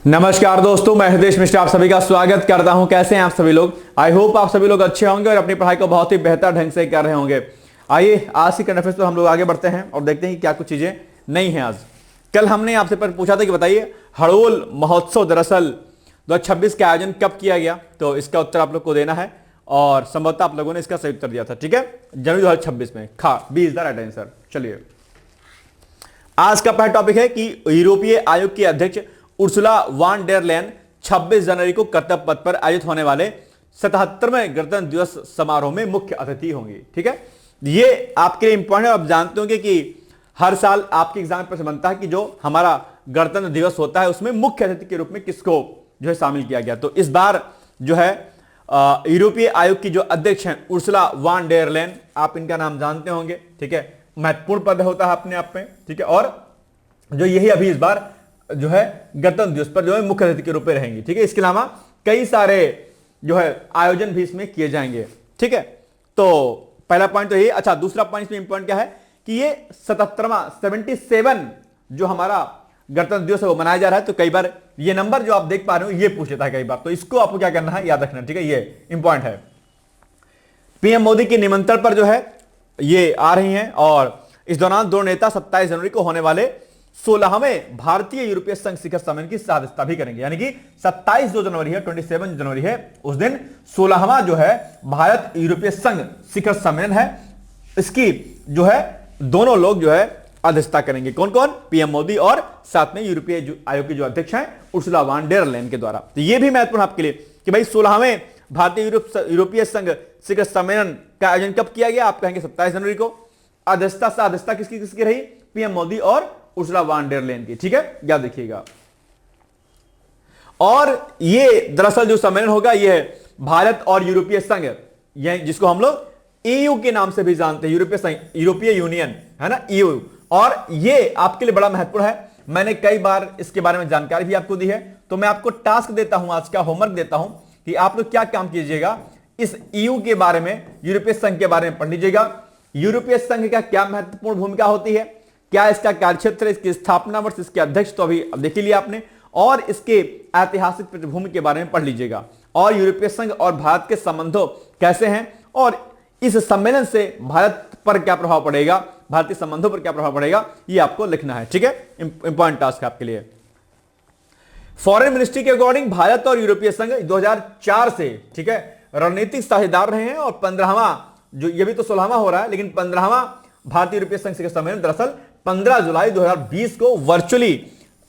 नमस्कार दोस्तों, मैं हृदय मिश्र आप सभी का स्वागत करता हूं। कैसे हैं आप सभी लोग? आई होप आप सभी लोग अच्छे होंगे और अपनी पढ़ाई को बहुत ही बेहतर ढंग से कर रहे होंगे। आइए आज की करंट अफेयर्स पर हम लोग आगे बढ़ते हैं और देखते हैं कि क्या कुछ चीजें नई हैं। आज कल हमने आपसे पूछा था कि बताइए हड़ोल महोत्सव दरअसल 2026 का आयोजन कब किया गया, तो इसका उत्तर आप लोग को देना है और संभवतः आप लोगों ने इसका सही उत्तर दिया था। ठीक है, जनवरी 2026 में। B is the right answer. चलिए आज का पहला टॉपिक है कि यूरोपीय आयोग के अध्यक्ष उर्सुला वान डेर लेन 26 जनवरी को कर्तव्य पथ पर आयोजित होने वाले 77वें गणतंत्र दिवस समारोह में मुख्य अतिथि होंगी। ठीक है, ये आपके लिए इंपॉर्टेंट है। आप जानते होंगे कि हर साल आपके एग्जाम पर बनता है कि जो हमारा गणतंत्र दिवस होता है उसमें मुख्य अतिथि के रूप में किसको जो है शामिल किया गया। तो इस बार जो है यूरोपीय आयोग की जो अध्यक्ष हैं उर्सुला वान डेर लेन, आप इनका नाम जानते होंगे। ठीक है, महत्वपूर्ण पद होता है अपने आप में। ठीक है, और जो यही अभी इस बार जो है गणतंत्र दिवस पर जो है मुख्य अतिथि के रूप में रहेंगी। ठीक है, इसके अलावा कई सारे जो है आयोजन भी इसमें किए जाएंगे। ठीक है, तो पहला पॉइंट तो ये। अच्छा, दूसरा पॉइंट इसमें इंपॉर्टेंट क्या है कि ये 77 जो हमारा गणतंत्र दिवस है वो मनाया जा रहा है। तो कई बार ये नंबर जो आप देख पा रहे हो ये पूछ लेता है कई बार, तो इसको आपको क्या करना है, याद रखना। ठीक है, ये इंपॉर्टेंट है। पीएम मोदी के निमंत्रण पर जो है ये आ रही हैं और इस दौरान दोनों नेता 27 जनवरी को होने वाले 16वें भारतीय यूरोपीय संघ शिखर सम्मेलन की सदस्यता भी करेंगे। यानी कि 27 जो जनवरी है, 27 जनवरी है, उस दिन 16वां जो है भारत यूरोपीय संघ शिखर सम्मेलन है, इसकी जो है दोनों लोग जो है अध्यक्षता करेंगे। कौन कौन? पीएम मोदी और साथ में यूरोपीय आयोग के जो अध्यक्ष हैं उर्सुला वान डेर लेन के द्वारा। तो यह भी महत्वपूर्ण आपके लिए कि भाई 16वें भारतीय यूरोपीय संघ शिखर सम्मेलन का आयोजन कब किया गया? आप कहेंगे 27 जनवरी को। अध्यक्षता किसकी किसकी रही? पीएम मोदी और उर्सुला वान डेर लेन की। ठीक है, याद रखिएगा। और ये दरअसल जो सम्मेलन होगा ये भारत और यूरोपीय संघ, ये जिसको हम लोग ईयू के नाम से भी जानते हैं, यूरोपीय संघ, यूरोपीय यूनियन है ना, ईयू। और ये आपके लिए बड़ा महत्वपूर्ण है। मैंने कई बार इसके बारे में जानकारी भी आपको दी है, तो मैं आपको टास्क देता हूं, आज का होमवर्क देता हूं कि आप लोग क्या काम कीजिएगा, इस ईयू के बारे में, यूरोपीय संघ के बारे में पढ़ लीजिएगा। यूरोपीय संघ का क्या महत्वपूर्ण भूमिका होती है, क्या इसका कार्यक्षेत्र, इसकी स्थापना वर्ष, इसके अध्यक्ष तो अभी देख ही लिया आपने, और इसके ऐतिहासिक पृष्ठभूमि के बारे में पढ़ लीजिएगा। और यूरोपीय संघ और भारत के संबंधों कैसे हैं और इस सम्मेलन से भारत पर क्या प्रभाव पड़ेगा, भारतीय संबंधों पर क्या प्रभाव पड़ेगा, ये आपको लिखना है। ठीक है, इंपॉर्टेंट टास्क है आपके लिए। फॉरेन मिनिस्ट्री के अकॉर्डिंग भारत और यूरोपीय संघ 2004 से, ठीक है, रणनीतिक साझेदार रहे हैं और 15वां जो ये भी तो 16वां हो रहा है, लेकिन 15वां भारतीय यूरोपीय संघ शिखर सम्मेलन दरअसल 15 जुलाई 2020 को वर्चुअली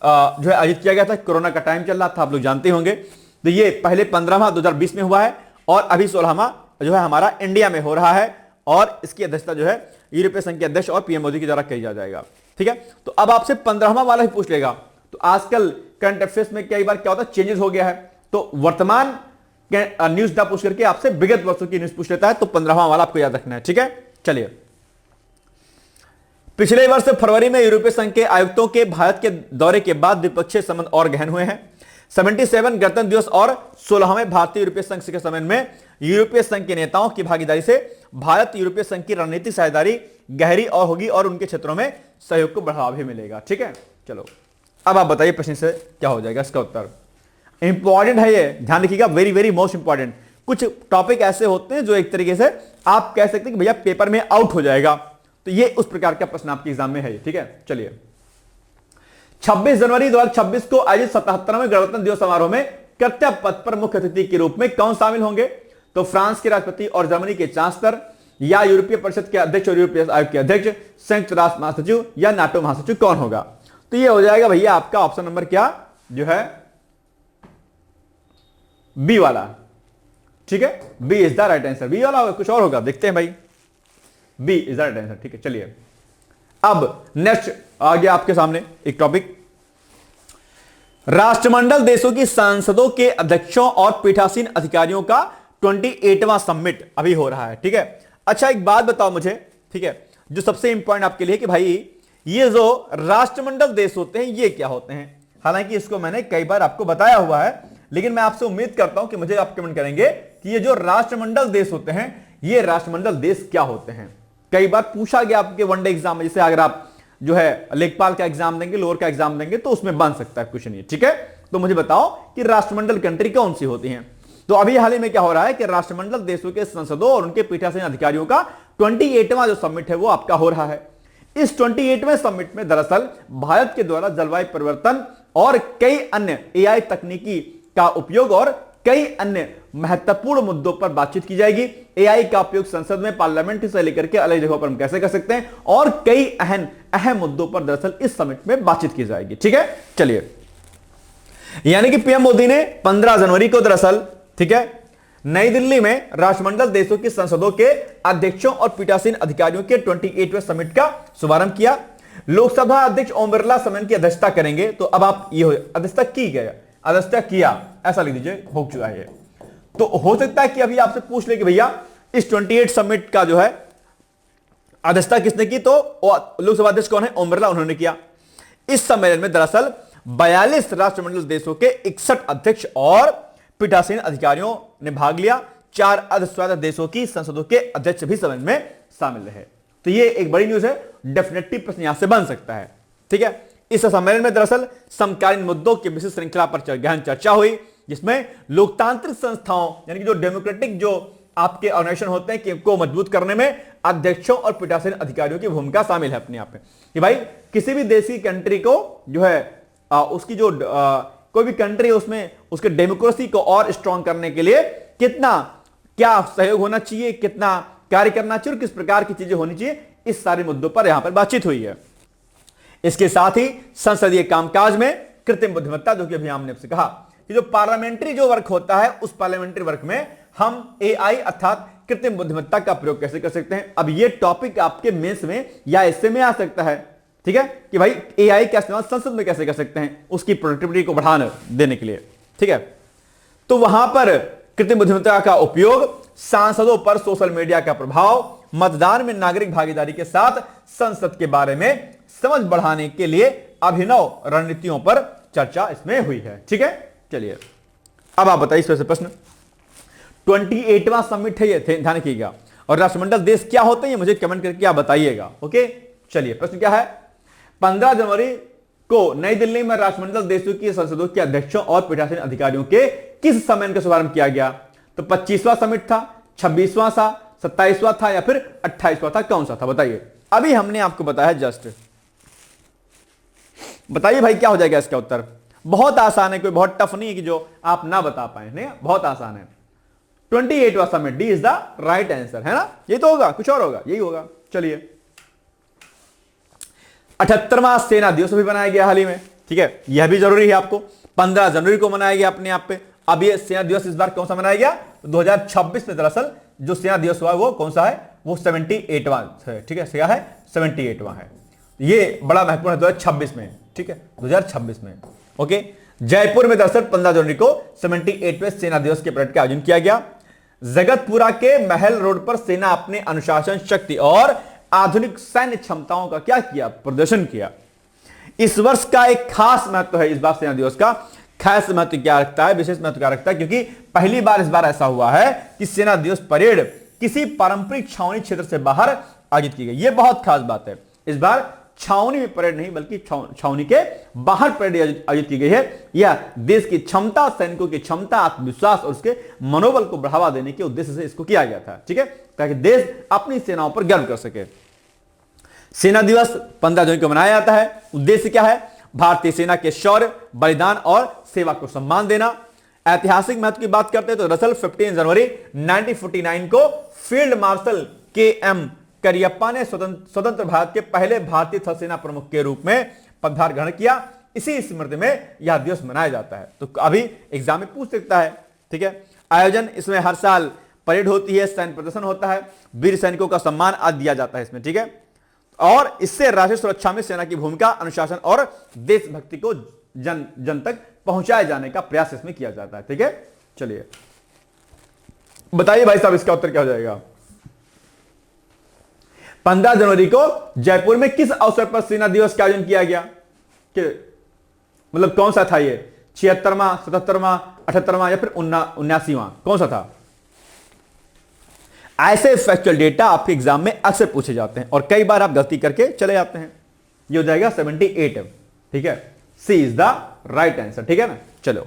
जो है आयोजित किया गया था। कोरोना का टाइम चल रहा था, आप लोग जानते होंगे। तो ये पहले 15वां 2020 में हुआ है और अभी 16वां जो है हमारा इंडिया में हो रहा है और इसकी अध्यक्षता जो है यूरोपीय संघ के अध्यक्ष और पीएम मोदी के द्वारा किया जाएगा। ठीक है, तो अब आपसे 15वां वाला ही पूछ लेगा। तो आजकल करंट अफेयर्स में कई बार क्या होता है, चेंजेस हो गया है, तो वर्तमान न्यूज ना पूछ करके आपसे विगत वर्षों की न्यूज पूछ लेता है। तो 15वां वाला आपको याद रखना है। ठीक है, चलिए। पिछले वर्ष फरवरी में यूरोपीय संघ के आयुक्तों के भारत के दौरे के बाद द्विपक्षीय संबंध और गहन हुए हैं। 77 गणतंत्र दिवस और 16वें भारतीय यूरोपीय संघ शिखर सम्मेलन में यूरोपीय संघ के नेताओं की भागीदारी से भारत यूरोपीय संघ की रणनीतिक साझेदारी गहरी और होगी और उनके क्षेत्रों में सहयोग को बढ़ावा भी मिलेगा। ठीक है, चलो अब आप बताइए प्रश्न से क्या हो जाएगा इसका उत्तर। इंपॉर्टेंट है ये, ध्यान रखिएगा, वेरी वेरी मोस्ट इंपॉर्टेंट। कुछ टॉपिक ऐसे होते हैं जो एक तरीके से आप कह सकते हैं कि भैया पेपर में आउट हो जाएगा, तो ये उस प्रकार का प्रश्न आपके एग्जाम में है। ठीक है, चलिए। 26 जनवरी 2026 को आयोजित 77वें गणतंत्र दिवस समारोह में कर्तव्य पथ पर मुख्य अतिथि के रूप में कौन शामिल होंगे? तो फ्रांस के राष्ट्रपति और जर्मनी के चांसलर, या यूरोपीय परिषद के अध्यक्ष और यूरोपीय आयोग के अध्यक्ष, संयुक्त राष्ट्र महासचिव या नाटो महासचिव, कौन होगा? तो ये हो जाएगा भैया आपका ऑप्शन नंबर क्या जो है बी वाला। ठीक है, B is the right answer. B वाला होगा, कुछ और होगा, देखते हैं भाई। B is the right answer. ठीक है, चलिए। अब नेक्स्ट आ गया आपके सामने एक टॉपिक, राष्ट्रमंडल देशों की संसदों के अध्यक्षों और पीठासीन अधिकारियों का 28वां समिट अभी हो रहा है। ठीक है, अच्छा एक बात बताओ मुझे, ठीक है, जो सबसे इंपॉर्टेंट आपके लिए कि भाई ये जो राष्ट्रमंडल देश होते हैं ये क्या होते हैं? हालांकि इसको मैंने कई बार आपको बताया हुआ है, लेकिन मैं आपसे उम्मीद करता हूं कि मुझे आप कमेंट करेंगे कि ये जो राष्ट्रमंडल देश होते हैं ये राष्ट्रमंडल देश क्या होते हैं। कई बार पूछा गया आपके वनडे एग्जाम में, जैसे अगर आप जो है लेखपाल का एग्जाम देंगे, लोअर का एग्जाम देंगे, तो उसमें बन सकता है क्वेश्चन ये। ठीक है, तो मुझे बताओ कि राष्ट्रमंडल कंट्री कौन सी होती हैं। तो अभी हाल ही में क्या हो रहा है कि राष्ट्रमंडल देशों के संसदों और उनके पीठासीन अधिकारियों का 28वां जो समिट है वो आपका हो रहा है। इस 28वें समिट में दरअसल भारत के द्वारा जलवायु परिवर्तन और कई अन्य एआई तकनीकी का उपयोग और कई अन्य महत्वपूर्ण मुद्दों पर बातचीत की जाएगी। एआई का उपयोग संसद में, पार्लियामेंट से लेकर के अलग जगहों पर हम कैसे कर सकते हैं, और कई अहम मुद्दों पर दरअसल इस समिट में बातचीत की जाएगी। ठीक है, चलिए, यानी कि पीएम मोदी ने 15 जनवरी को दरअसल, ठीक है, नई दिल्ली में राष्ट्रमंडल देशों की संसदों के अध्यक्षों और पीठासीन अधिकारियों के 28वें समिट का शुभारंभ किया। लोकसभा अध्यक्ष ओम बिरला सम्मेलन की अध्यक्षता करेंगे। तो अब आप ये अध्यक्षता की गया, अध्यक्षता किया, ऐसा लिख दीजिए, हो चुका है। तो हो सकता है कि अभी आपसे पूछ ले कि भैया इस 28 समिट का जो है अध्यक्षता किसने की, तो लोकसभा अध्यक्ष कौन है, ओम बिरला, उन्होंने किया। इस सम्मेलन में दरअसल 42 राष्ट्रमंडल देशों के 61 अध्यक्ष और पीठासीन अधिकारियों ने भाग लिया। 4 अर्धस्वायत्त देशों की संसदों के अध्यक्ष भी सम्मेलन में शामिल रहे। तो ये एक बड़ी न्यूज है, डेफिनेटली प्रश्न यहां से बन सकता है। ठीक है, इस सम्मेलन में दरअसल समकालीन मुद्दों की विशेष श्रृंखला पर गहन चर्चा हुई, जिसमें लोकतांत्रिक संस्थाओं यानी कि जो डेमोक्रेटिक जो आपके ऑर्गेनाइजेशन होते हैं को मजबूत करने में अध्यक्षों और पीठासीन अधिकारियों की भूमिका शामिल है अपने आप में। कि भाई किसी भी देश की कंट्री को जो है उसकी जो कोई भी कंट्री है उसमें उसके डेमोक्रेसी को और स्ट्रांग करने के लिए कितना क्या सहयोग होना चाहिए, कितना कार्य करना चाहिए और किस प्रकार की चीजें होनी चाहिए, इस सारे मुद्दों पर यहां पर बातचीत हुई है। इसके साथ ही संसदीय कामकाज में कृत्रिम बुद्धिमत्ता, जो कि अभी हमने आपसे कहा कि जो पार्लियामेंट्री जो वर्क होता है उस पार्लियामेंट्री वर्क में हम एआई अर्थात कृत्रिम बुद्धिमत्ता का प्रयोग कैसे कर सकते हैं। अब ये टॉपिक आपके मेंस में या एस्से में आ सकता है। ठीक है, कि भाई एआई का इस्तेमाल संसद में कैसे कर सकते हैं उसकी प्रोडक्टिविटी को बढ़ाने देने के लिए। ठीक है, तो वहां पर कृत्रिम बुद्धिमत्ता का उपयोग, सांसदों पर सोशल मीडिया का प्रभाव, मतदान में नागरिक भागीदारी के साथ संसद के बारे में समझ बढ़ाने के लिए अभिनव रणनीतियों पर चर्चा इसमें हुई है। ठीक है, चलिए अब आप बताइए इस प्रश्न। 28वां समिट है ये, ध्यान रखिएगा, और राष्ट्रमंडल देश क्या होते हैं मुझे कमेंट करके आप बताइएगा। ओके, चलिए प्रश्न क्या है। 15 जनवरी को नई दिल्ली में राष्ट्रमंडल देशों की संसदों के अध्यक्षों और पीठासीन अधिकारियों के किस सम्मेलन का शुभारंभ किया गया। तो 25वां समिट था, 26वां था, 27वां था या फिर 28वां था, कौन सा था बताइए। अभी हमने आपको बताया, जस्ट बताइए भाई क्या हो जाएगा इसका उत्तर। बहुत आसान है, कोई बहुत टफ नहीं है कि जो आप ना बता पाए, नहीं बहुत आसान है। 28वां summit, D is the right answer, है ना। ये तो होगा, कुछ और होगा, यही होगा। चलिए 78वां सेना दिवस भी बनाया गया हाल ही में। ठीक है, यह भी जरूरी है आपको। 15 जनवरी को मनाया गया अपने आप पे। अब ये सेना दिवस इस बार कौन सा मनाया गया, 2026 में दरअसल जो सेना दिवस हुआ वो कौन सा है, वो 78वां है। ठीक है, क्या है, 78वां है। ये बड़ा महत्वपूर्ण है 2026 में। ठीक है, 2026 में। ओके, जयपुर में दरअसल 15 जनवरी को 78वें सेना दिवस के परेड का आयोजन किया गया। जगतपुरा के महल रोड पर सेना अपने अनुशासन, शक्ति और आधुनिक सैन्य क्षमताओं का क्या किया, प्रदर्शन किया। इस वर्ष का एक खास महत्व है, इस बार सेना दिवस का खास महत्व क्या रखता है, विशेष महत्व क्या रखता है, क्योंकि पहली बार इस बार ऐसा हुआ है कि सेना दिवस परेड किसी पारंपरिक छावनी क्षेत्र से बाहर आयोजित की गई। यह बहुत खास बात है। इस बार छावनी में परेड नहीं बल्कि छावनी के बाहर परेड आयोजित की गई है। यह देश की क्षमता, सैनिकों की क्षमता, आत्मविश्वास और उसके मनोबल को बढ़ावा देने के उद्देश्य से इसको किया गया था। ठीक है, ताकि देश अपनी सेनाओं पर गर्व कर सके। सेना दिवस 15 जनवरी को मनाया जाता है। उद्देश्य क्या है, भारतीय सेना के शौर्य, बलिदान और सेवा को सम्मान देना। ऐतिहासिक महत्व की बात करते हैं तो दरअसल 15 जनवरी 1949 को फील्ड मार्शल के.एम. करियप्पा ने स्वतंत्र भारत के पहले भारतीय थल सेना प्रमुख के रूप में पदभार ग्रहण किया। इसी स्मृति में यह दिवस मनाया जाता है। तो अभी एग्जाम में पूछ सकता है। ठीक है, आयोजन इसमें हर साल परेड होती है, सैन्य प्रदर्शन होता है, वीर सैनिकों का सम्मान आदि दिया जाता है इसमें। ठीक है, और इससे राष्ट्रीय सुरक्षा में सेना की भूमिका, अनुशासन और देशभक्ति को जन जन तक पहुंचाए जाने का प्रयास इसमें किया जाता है। ठीक है, चलिए बताइए भाई साहब इसका उत्तर क्या हो जाएगा। 15 जनवरी को जयपुर में किस अवसर पर सेना दिवस का आयोजन किया गया, कि मतलब कौन सा था ये, 76वां, 77वां, 78वां या फिर 79वां, कौन सा था। ऐसे फैक्चुअल डेटा आपके एग्जाम में अक्सर पूछे जाते हैं और कई बार आप गलती करके चले जाते हैं। ये हो जाएगा 78। ठीक है, सी इज द राइट आंसर। ठीक है ना, चलो,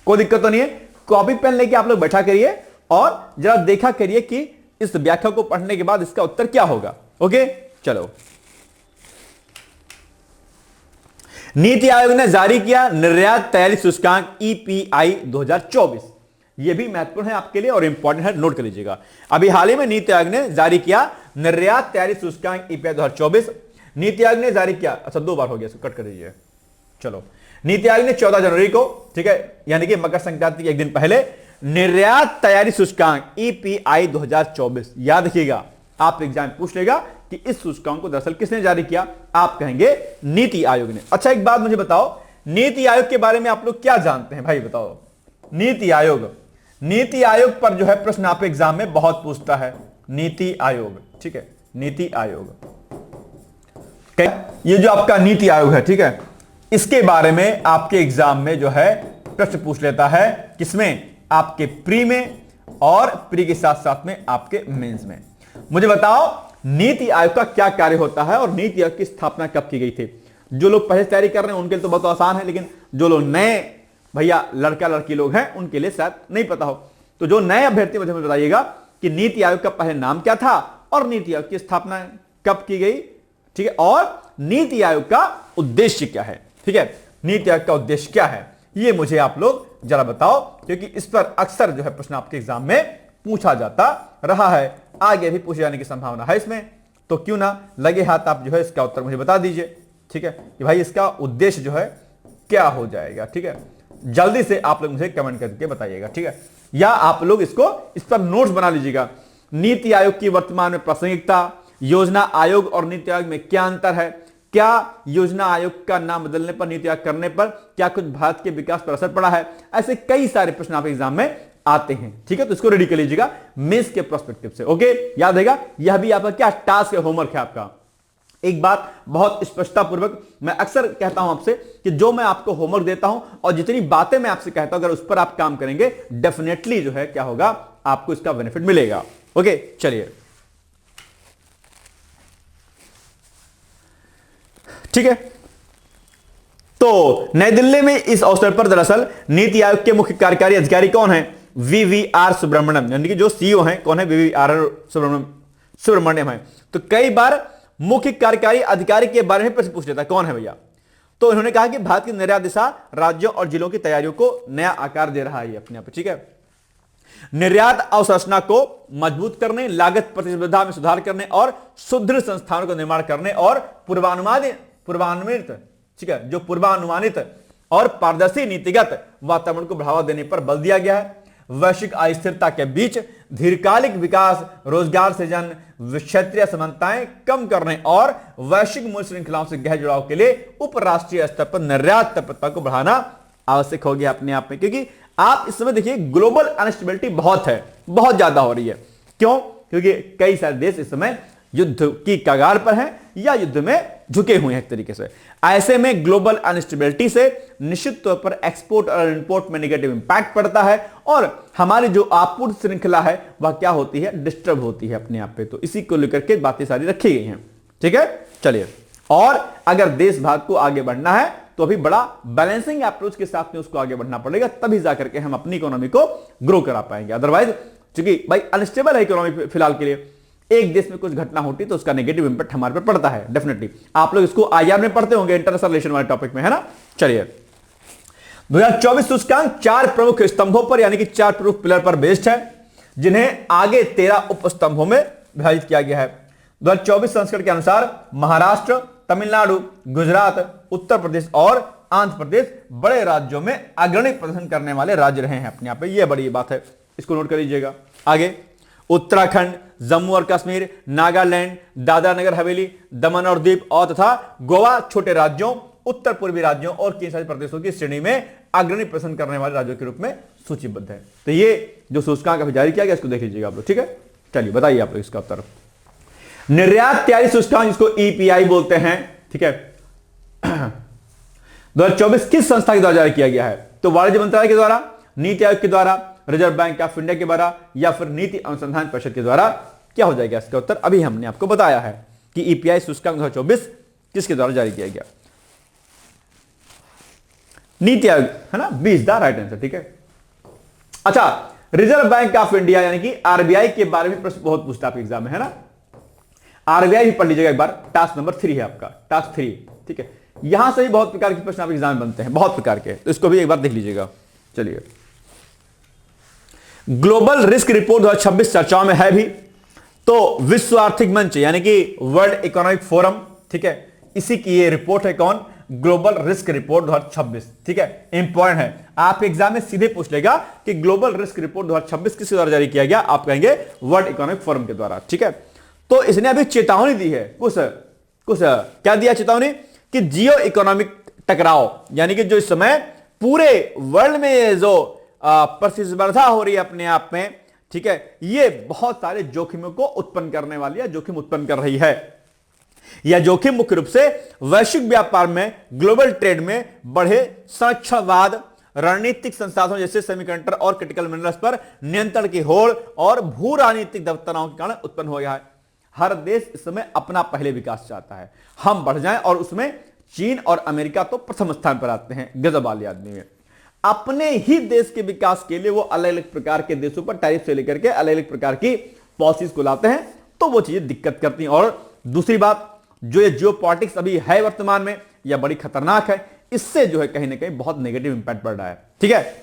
कोई दिक्कत तो नहीं है। कॉपी पेन लेके आप लोग बैठा करिए और जरा देखा करिए कि इस व्याख्या को पढ़ने के बाद इसका उत्तर क्या होगा। ओके, चलो। नीति आयोग ने जारी किया निर्यात तैयारी सूचकांक ईपीआई 2024। यह भी महत्वपूर्ण है आपके लिए और इंपॉर्टेंट है, नोट कर लीजिएगा। अभी हाल ही में नीति आयोग ने जारी किया निर्यात तैयारी सूचकांक ईपीआई 2024। नीति आयोग ने जारी किया, अच्छा 2 बार हो गया, इसको कट कर दीजिए। चलो, नीति आयोग ने 14 जनवरी को, ठीक है, यानी कि मकर संक्रांति के एक दिन पहले निर्यात तैयारी सूचकांक ईपीआई 2024, याद रखिएगा, आप एग्जाम पूछ लेगा कि इस सूचकांक को दरअसल किसने जारी किया, आप कहेंगे नीति आयोग ने। अच्छा, एक बात मुझे बताओ, नीति आयोग के बारे में आप लोग क्या जानते हैं भाई, बताओ। नीति आयोग, नीति आयोग पर जो है प्रश्न आप एग्जाम में बहुत पूछता है, नीति आयोग, ठीक है, नीति आयोग, ये जो आपका नीति आयोग है, ठीक है, इसके बारे में आपके एग्जाम में जो है प्रश्न पूछ लेता है, किसमें, आपके प्री में और प्री के साथ साथ में आपके मेंस में। मुझे बताओ नीति आयोग का क्या कार्य होता है और नीति आयोग की स्थापना कब की गई थी। जो लोग पहले तैयारी कर रहे हैं उनके लिए तो बहुत आसान है, लेकिन जो लोग नए भैया लड़का लड़की लोग हैं उनके लिए शायद नहीं पता हो। तो जो नए अभ्यर्थी मुझे बताइएगा कि नीति आयोग का पहले नाम क्या था और नीति आयोग की स्थापना कब की गई, ठीक है, और नीति आयोग का उद्देश्य क्या है, ठीक है, नीति आयोग का उद्देश्य क्या है, ये मुझे आप लोग जरा बताओ, क्योंकि इस पर अक्सर जो है प्रश्न आपके एग्जाम में पूछा जाता रहा है, आगे भी पूछे जाने की संभावना है इसमें। तो क्यों ना लगे हाथ आप जो है इसका उत्तर मुझे बता दीजिए, ठीक है, कि भाई इसका उद्देश्य जो है क्या हो जाएगा, ठीक है, जल्दी से आप लोग मुझे कमेंट करके बताइएगा, ठीक है, या आप लोग इसको इस पर नोट्स बना लीजिएगा। नीति आयोग की वर्तमान में प्रासंगिकता, योजना आयोग और नीति आयोग में क्या अंतर है, क्या योजना आयोग का नाम बदलने पर, नीति आयोग करने पर क्या कुछ भारत के विकास पर असर पड़ा है, ऐसे कई सारे प्रश्न आप एग्जाम में आते हैं, ठीक है, तो इसको रेडी कर लीजिएगा मेंस के पर्सपेक्टिव से। ओके, याद रहेगा, यह भी आपका क्या टास्क है, होमवर्क है आपका। एक बात बहुत स्पष्टता पूर्वक मैं अक्सर कहता हूं आपसे कि जो मैं आपको होमवर्क देता हूं और जितनी बातें मैं आपसे कहता हूं, अगर उस पर आप काम करेंगे डेफिनेटली जो है क्या होगा, आपको इसका बेनिफिट मिलेगा। ओके, चलिए, ठीक है। तो नई दिल्ली में इस अवसर पर दरअसल नीति आयोग के मुख्य कार्यकारी अधिकारी कौन है, वीवीआर सुब्रमण्यम, यानी कि जो सीईओ हैं कौन है, वीवीआर सुब्रमण्यम है। तो कई बार मुख्य कार्यकारी अधिकारी के बारे में प्रश्न पूछ लेता है, कौन है भैया, तो इन्होंने कहा कि भारत की निर्यात दिशा राज्यों और जिलों की तैयारियों को नया आकार दे रहा है अपने आप, ठीक है, निर्यात अवसंरचना को मजबूत करने, लागत प्रतिस्पर्धा में सुधार करने और सुदृढ़ संस्थानों का निर्माण करने और पूर्वानुमानित, ठीक है, जो पूर्वानुमानित और पारदर्शी नीतिगत वातावरण को बढ़ावा देने पर बल दिया गया है। वैश्विक अस्थिरता के बीच दीर्घकालिक विकास, रोजगार सृजन, क्षेत्रीय समानताएं कम करने और वैश्विक मूल्य श्रृंखलाओं से गहरे जुड़ाव के लिए उपराष्ट्रीय स्तर पर निर्यात तत्परता को बढ़ाना आवश्यक हो गया अपने आप में, क्योंकि आप इस समय देखिए ग्लोबल अनस्टेबिलिटी बहुत है, बहुत ज्यादा हो रही है। क्यों? क्योंकि कई सारे देश इस समय युद्ध की कगार पर हैं या युद्ध में झुके हुए हैं एक तरीके से। ऐसे में ग्लोबल अनस्टेबिलिटी से निश्चित तौर पर एक्सपोर्ट और इंपोर्ट में नेगेटिव इंपैक्ट पड़ता है और हमारी जो आपूर्ति श्रृंखला है वह क्या होती है, डिस्टर्ब होती है अपने आप पे। तो इसी को लेकर के बातें सारी रखी गई हैं, ठीक है। चलिए, और अगर देश भाग को आगे बढ़ना है तो अभी बड़ा बैलेंसिंग अप्रोच के साथ में उसको आगे बढ़ना पड़ेगा, तभी जाकर के हम अपनी इकोनॉमी को ग्रो करा पाएंगे। अदरवाइज क्योंकि भाई अनस्टेबल है इकोनॉमी फिलहाल के लिए, एक देश में कुछ घटना होती तो उसका नेगेटिव इंपैक्ट हमारे पर पड़ता है डेफिनेटली। आप लोग इसको आईआर में पढ़ते होंगे, इंटरनेशनल रिलेशन वाले टॉपिक में, है ना। चलिए, 2024 सूचकांक 4 प्रमुख स्तंभों पर यानी कि 4 प्रमुख पिलर पर बेस्ड है, जिन्हें आगे 13 उपस्तंभों में विभाजित किया गया है। 2024 संस्करण के अनुसार महाराष्ट्र, तमिलनाडु, गुजरात, उत्तर प्रदेश और आंध्र प्रदेश बड़े राज्यों में अग्रणी प्रदर्शन करने वाले राज्य रहे हैं अपने आप में। यह बड़ी बात है, इसको नोट कर लीजिएगा। आगे उत्तराखंड, जम्मू और कश्मीर, नागालैंड, दादरा नगर हवेली, दमन और दीव और तथा गोवा छोटे राज्यों, उत्तर पूर्वी राज्यों और केंद्र शासित प्रदेशों की श्रेणी में अग्रणी प्रदर्शन करने वाले राज्यों के रूप में सूचीबद्ध है। तो ये जो सूचकांक अभी जारी किया गया इसको देख लीजिएगा आप लोग, ठीक है। चलिए बताइए आप लोग इसका उत्तर। निर्यात तैयारी सूचकांक जिसको ईपीआई बोलते हैं, ठीक है, 2024 किस संस्था के द्वारा जारी किया गया है? तो वाणिज्य मंत्रालय के द्वारा, नीति आयोग के द्वारा, रिजर्व बैंक ऑफ इंडिया के द्वारा या फिर नीति अनुसंधान परिषद के द्वारा? क्या हो जाएगा इसका उत्तर? अभी हमने आपको बताया है कि ईपीआई सूचकांक 2024 किसके द्वारा जारी किया गया। नीति आयोग, है ना, B is the right answer. ठीक है, अच्छा, रिजर्व बैंक ऑफ इंडिया यानी कि आरबीआई के बारे में प्रश्न बहुत पूछता है एग्जाम में, है ना। आरबीआई भी पढ़ लीजिएगा एक बार, टास्क नंबर 3 है आपका, टास्क 3। ठीक है, यहां से भी बहुत प्रकार के प्रश्न आप एग्जाम में बनते हैं, बहुत प्रकार के, तो इसको भी एक बार देख लीजिएगा। चलिए, ग्लोबल रिस्क रिपोर्ट 2026 चर्चाओं में है भी, तो विश्व आर्थिक मंच यानी कि वर्ल्ड इकोनॉमिक फोरम, ठीक है, इसी की ये रिपोर्ट है, कौन, ग्लोबल रिस्क रिपोर्ट 2026। ठीक है, इंपॉर्टेंट है, आप एग्जाम में सीधे पूछ लेगा कि ग्लोबल रिस्क रिपोर्ट 2026 किसके द्वारा जारी किया गया, आप कहेंगे वर्ल्ड इकोनॉमिक फोरम के द्वारा। ठीक है, तो इसने अभी चेतावनी दी है, कुछ क्या दिया चेतावनी, कि जियो इकोनॉमिक टकराव, यानी कि जो इस समय पूरे वर्ल्ड में जो प्रतिस्पर्धा हो रही है अपने आप में, ठीक है, ये बहुत सारे जोखिमों को उत्पन्न करने वाली है, जोखिम उत्पन्न कर रही है। यह जोखिम मुख्य रूप से वैश्विक व्यापार में, ग्लोबल ट्रेड में बढ़े संरक्षणवाद, रणनीतिक संसाधनों जैसे सेमीकंडक्टर और क्रिटिकल मिनरल्स पर नियंत्रण की होड़ और भू राजनीतिक दबाव के कारण उत्पन्न हो गया है। हर देश इस समय अपना पहले विकास चाहता है, हम बढ़ जाएं, और उसमें चीन और अमेरिका तो प्रथम स्थान पर आते हैं, गजब वाले आदमी में। अपने ही देश के विकास के लिए वो अलग अलग प्रकार के देशों पर टैरिफ से लेकर के अलग अलग प्रकार की पॉलिसीज को लाते हैं, तो वो चीजें दिक्कत करती हैं। और दूसरी बात, जो ये जियोपॉलिटिक्स अभी है वर्तमान में, यह बड़ी खतरनाक है, इससे जो है कहीं ना कहीं बहुत नेगेटिव इंपैक्ट पड़ रहा है। ठीक है,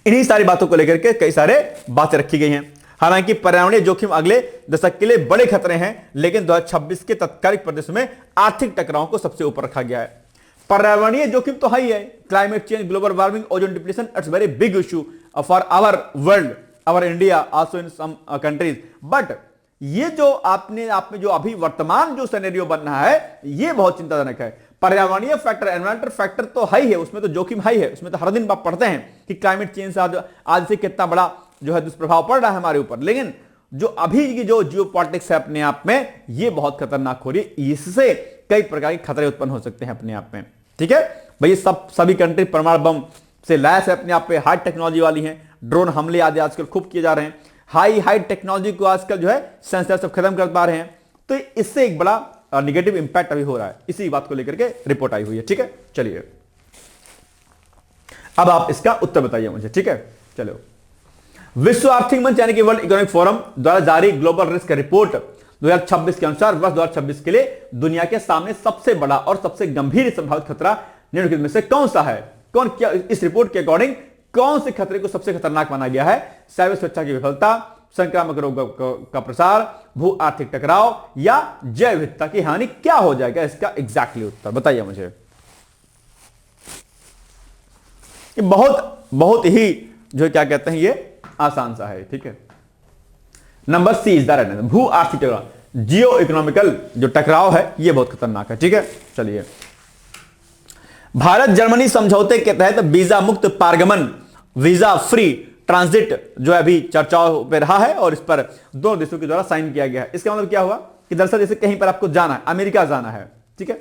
इन्हीं सारी बातों को लेकर के कई सारे बातें रखी गई हैं। हालांकि पर्यावरणीय जोखिम अगले दशक के लिए बड़े खतरे हैं, लेकिन 2026 के तत्कालिक परिदृश्य में आर्थिक टकराव को सबसे ऊपर रखा गया है। पर्यावरणीय जोखिम तो है ही है, climate change, global warming, ozone depletion, it's very big issue for our world, our India, also in some countries. But ये जो आप में जो अभी वर्तमान जो सिनेरियो बन रहा है, ये बहुत चिंताजनक है। पर्यावरणीय फैक्टर, एनवायरमेंटल फैक्टर तो है ही है, उसमें तो जोखिम है ही है, उसमें तो हर दिन आप पढ़ते हैं कि क्लाइमेट चेंज से आज से कितना बड़ा जो है दुष्प्रभाव पड़ रहा है हमारे ऊपर। लेकिन जो अभी की जो जियोपॉलिटिक्स है अपने आप में, ये बहुत खतरनाक हो रही है, इससे कई प्रकार के खतरे उत्पन्न हो सकते हैं अपने आप में। ठीक है भाई, सभी कंट्री परमाणु बम से लैस है अपने आप पे, हाई टेक्नोलॉजी वाली हैं, ड्रोन हमले आदि आजकल खूब किए जा रहे हैं, हाई टेक्नोलॉजी को आजकल जो है सेंसर सब खत्म कर पा रहे हैं, तो इससे एक बड़ा निगेटिव इंपैक्ट अभी हो रहा है। इसी बात को लेकर के रिपोर्ट आई हुई है। ठीक है, चलिए अब आप इसका उत्तर बताइए मुझे। ठीक है, चलो, विश्व आर्थिक मंच यानी कि वर्ल्ड इकोनॉमिक फोरम द्वारा जारी ग्लोबल रिस्क रिपोर्ट 2026 के अनुसार वर्ष 2026 के लिए दुनिया के सामने सबसे बड़ा और सबसे गंभीर संभावित खतरा निम्नलिखित में से कौन सा है? कौन क्या इस रिपोर्ट के अकॉर्डिंग कौन से खतरे को सबसे खतरनाक माना गया है? साइबर सुरक्षा की विफलता, संक्रामक रोग का प्रसार, भू आर्थिक टकराव या जैव विविधता की हानि? क्या हो जाएगा इसका एग्जैक्टली उत्तर बताइए मुझे। बहुत ही जो क्या कहते हैं, ये आसान सा है। ठीक है, number C is the right answer, भू आर्थिक टकराव, जियो इकोनॉमिकल जो टकराव है ये बहुत खतरनाक है। ठीक है, चलिए, भारत जर्मनी समझौते के तहत वीजा मुक्त पारगमन, वीजा फ्री ट्रांजिट जो है अभी चर्चाओं पे रहा है और इस पर दोनों देशों के द्वारा साइन किया गया है। इसका मतलब क्या हुआ कि दरअसल जैसे कहीं पर आपको जाना है, अमेरिका जाना है, ठीक है,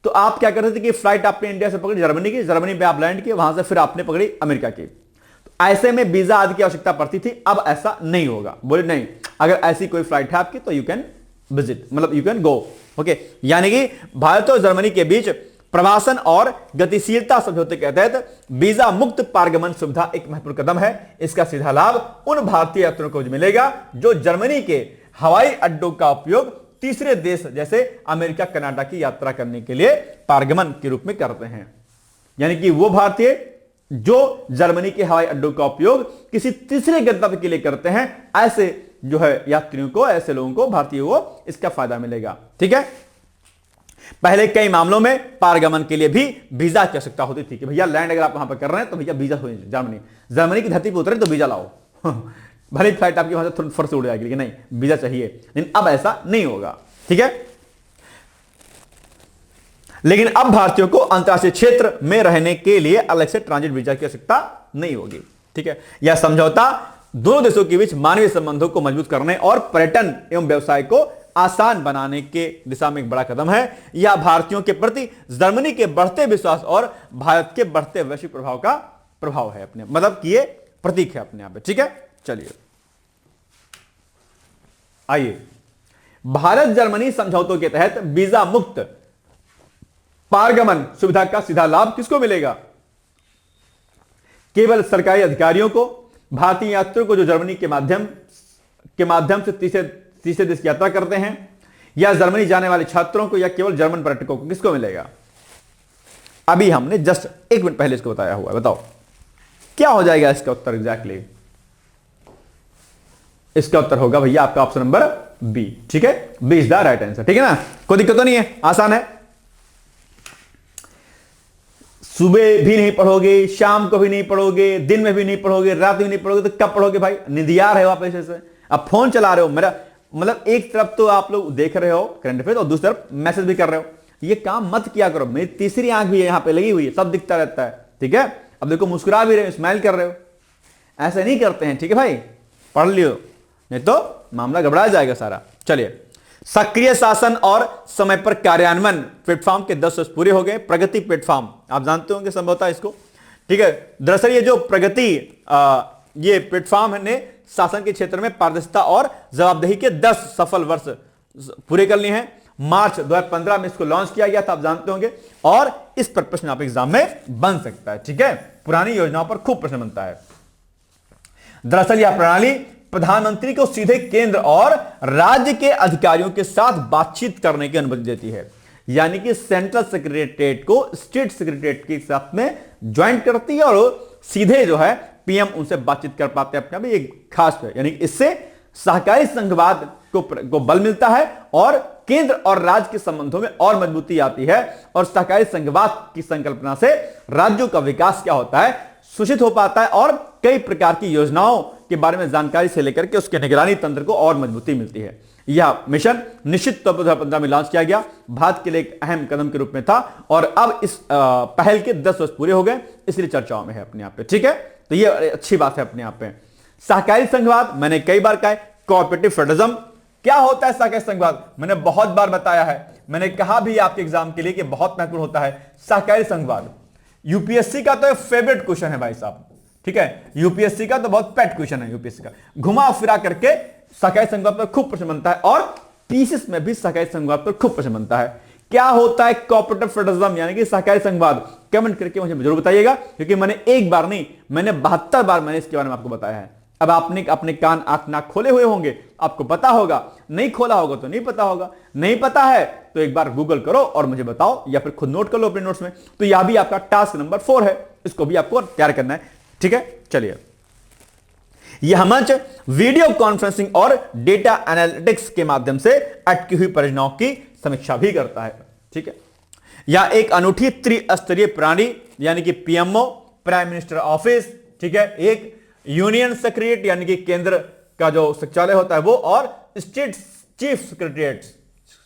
तो आप क्या करते थे कि फ्लाइट आपने इंडिया से पकड़ी जर्मनी की, जर्मनी पे आप लैंड किए, वहां से फिर आपने पकड़ी अमेरिका की, तो ऐसे में वीजा आदि की आवश्यकता पड़ती थी। अब ऐसा नहीं होगा, बोले नहीं, अगर ऐसी कोई फ्लाइट है आपकी तो यू कैन विजिट, मतलब यू कैन गो। ओके, यानी कि भारत और जर्मनी के बीच प्रवासन और गतिशीलता समझौते के तहत वीजा मुक्त पारगमन सुविधा एक महत्वपूर्ण कदम है। इसका सीधा लाभ उन भारतीय यात्रियों को मिलेगा जो जर्मनी के हवाई अड्डों का उपयोग तीसरे देश जैसे अमेरिका, कनाडा की यात्रा करने के लिए पारगमन के रूप में करते हैं। यानी कि वो भारतीय जो जर्मनी के हवाई अड्डों का उपयोग किसी तीसरे गंतव्य के लिए करते हैं, ऐसे जो है यात्रियों को, ऐसे लोगों को, भारतीयों को इसका फायदा मिलेगा। ठीक है, पहले कई मामलों में पारगमन के लिए भी वीजा की आवश्यकता होती थी कि भैया लैंड अगर आप वहां पर कर रहे हैं तो भैया वीजा हो, जर्मनी की धरती पर उतरे तो वीजा लाओ भले फ्लाइट आपकी वहां से थोड़ी फर्स्ट उड़ जाएगी, लेकिन नहीं, वीजा चाहिए। लेकिन अब ऐसा नहीं होगा। ठीक है, लेकिन अब भारतीयों को अंतर्राष्ट्रीय क्षेत्र में रहने के लिए अलग से ट्रांजिट वीजा की आवश्यकता नहीं होगी। ठीक है, यह समझौता दोनों देशों के बीच मानवीय संबंधों को मजबूत करने और पर्यटन एवं व्यवसाय को आसान बनाने के दिशा में एक बड़ा कदम है। यह भारतीयों के प्रति जर्मनी के बढ़ते विश्वास और भारत के बढ़ते वैश्विक प्रभाव का प्रभाव है, अपने मतलब कि ये प्रतीक है अपने आप में। ठीक है, चलिए आइए, भारत जर्मनी समझौतों के तहत वीजा मुक्त पारगमन सुविधा का सीधा लाभ किसको मिलेगा? केवल सरकारी अधिकारियों को, भारतीय यात्रियों को जो जर्मनी के माध्यम से तीसरे देश की यात्रा करते हैं, या जर्मनी जाने वाले छात्रों को, या केवल जर्मन पर्यटकों को? किसको मिलेगा? अभी हमने जस्ट 1 मिनट पहले इसको बताया हुआ है। बताओ क्या हो जाएगा इसका उत्तर एग्जैक्टली? इसका उत्तर होगा भैया आपका ऑप्शन नंबर बी। ठीक है, B is the right answer. ठीक है ना, कोई दिक्कत तो नहीं है, आसान है। सुबह भी नहीं पढ़ोगे, शाम को भी नहीं पढ़ोगे, दिन में भी नहीं पढ़ोगे, रात में भी नहीं पढ़ोगे, तो कब पढ़ोगे भाई? निंदियार है आप ऐसे से। अब फोन चला रहे हो, मेरा मतलब एक तरफ तो आप लोग देख रहे हो करंट अफेयर और दूसरी तरफ मैसेज भी कर रहे हो। ये काम मत किया करो। मेरी तीसरी आंख भी यहां पे लगी हुई है, सब दिखता रहता है। ठीक है, अब देखो मुस्कुरा भी रहे हो, स्माइल कर रहे हो, ऐसे नहीं करते हैं। ठीक है भाई, पढ़ लियो, नहीं तो मामला गड़बड़ा जाएगा सारा। चलिए, सक्रिय शासन और समय पर कार्यान्वयन प्लेटफॉर्म के 10 वर्ष पूरे हो गए। प्रगति प्लेटफॉर्म आप जानते होंगे संभवतः इसको। ठीक है, दरअसल ये जो प्रगति ये प्लेटफॉर्म ने शासन के क्षेत्र में पारदर्शिता और जवाबदेही के 10 सफल वर्ष पूरे कर लिए हैं। मार्च 2015 में इसको लॉन्च किया गया था, आप जानते होंगे, और इस पर प्रश्न आप एग्जाम में बन सकता है। ठीक है, पुरानी योजनाओं पर खूब प्रश्न बनता है। दरअसल यह प्रणाली प्रधानमंत्री को सीधे केंद्र और राज्य के अधिकारियों के साथ बातचीत करने की अनुमति देती है, यानी कि सेंट्रल सेक्रेटरीट को स्टेट सेक्रेटरीट के साथ में ज्वाइन करती है और सीधे जो है पीएम उनसे बातचीत कर पाते हैं अपने। अभी एक खास है, यानी इससे सहकारी संघवाद को बल मिलता है और केंद्र और राज्य के संबंधों में और मजबूती आती है, और सहकारी संघवाद की संकल्पना से राज्यों का विकास क्या होता है, सूचित हो पाता है, और कई प्रकार की योजनाओं के बारे में जानकारी से लेकर के उसके निगरानी तंत्र को और मजबूती मिलती है। यह मिशन निश्चित तौर पर 2015 में लॉन्च किया गया, भारत के लिए एक अहम कदम के रूप में था, और अब इस पहल के 10 वर्ष पूरे हो गए, इसलिए चर्चाओं में है अपने आप पे। ठीक है, तो ये अच्छी बात है अपने आप पे। सहकारी संघवाद मैंने कई बार कहा, कोऑपरेटिव फेडरलिज्म क्या होता है? सहकारी संघवाद मैंने बहुत बार बताया है, मैंने कहा भी आपके एग्जाम के लिए कि बहुत महत्वपूर्ण होता है सहकारी संघवाद। यूपीएससी का तो फेवरेट क्वेश्चन है भाई साहब। ठीक है, यूपीएससी का तो बहुत पेट क्वेश्चन है। यूपीएससी का घुमा फिरा करके सहकारी संघवाद पर खूब प्रश्न बनता है, और पीसीएस में भी सहकारी संघवाद पर खूब प्रश्न बनता है। क्या होता है कोऑपरेटिव फेडरलिज्म यानी कि सहकारी संघवाद? कमेंट करके मुझे जरूर बताइएगा, क्योंकि मैंने एक बार नहीं, मैंने 72 बार मैंने इसके बारे में आपको बताया है। अब आपने अपने कान आंख नाक खोले हुए होंगे, आपको पता होगा, नहीं खोला होगा तो नहीं पता होगा। नहीं पता है तो एक बार गूगल करो और मुझे बताओ, या फिर खुद नोट कर लो अपने नोट्स में। तो यह भी आपका टास्क नंबर 4 है, इसको भी आपको तैयार करना है। ठीक है, चलिए, यह मंच वीडियो कॉन्फ्रेंसिंग और डेटा एनालिटिक्स के माध्यम से अटकी हुई परियोजनाओं की समीक्षा भी करता है। ठीक है, यह एक अनूठी त्रिस्तरीय प्रणाली, यानी कि पीएमओ, प्राइम मिनिस्टर ऑफिस, ठीक है, एक यूनियन सेक्रेटरीट यानी कि केंद्र का जो सचिवालय होता है वो, और स्टेट चीफ